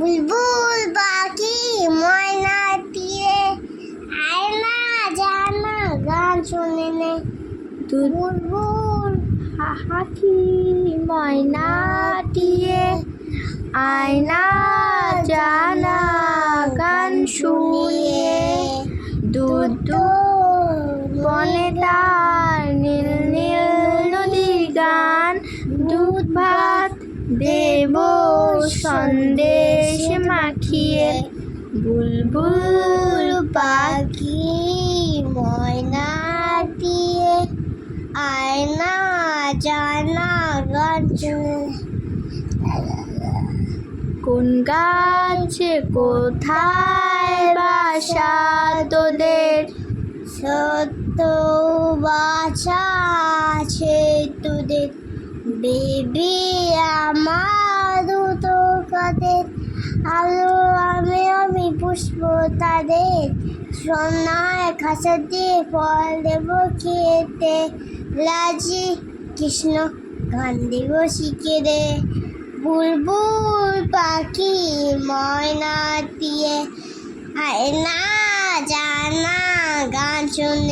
বুলবুল পাখি ময়না তীরে আয় না জানা গান শুনে নে। বুলবুল পাখি ময়নাটিয়ে আয়না জানা গান শুনিয়ে দুধ বনে তার নীল নীল নদীর গান দুধ ভাত দেব সন্দেশ মাখিয়ে বুলবুল পাখি ময়না দিয়ে আয় না জানা গান শুনে। কোন গাছে কোথায় বাসা তোদের সত্য বাছা আছে তোদের বেবি আমার দুটো কাদের আলো আমি পুষ্প তাদের সোনায় খাসা দিয়ে ফল দেব খেতে লাজি কৃষ্ণ গান দেব শিখে রে। বুলবুল পাখি ময়না দিয়ে আয় না জানা গান শুনে।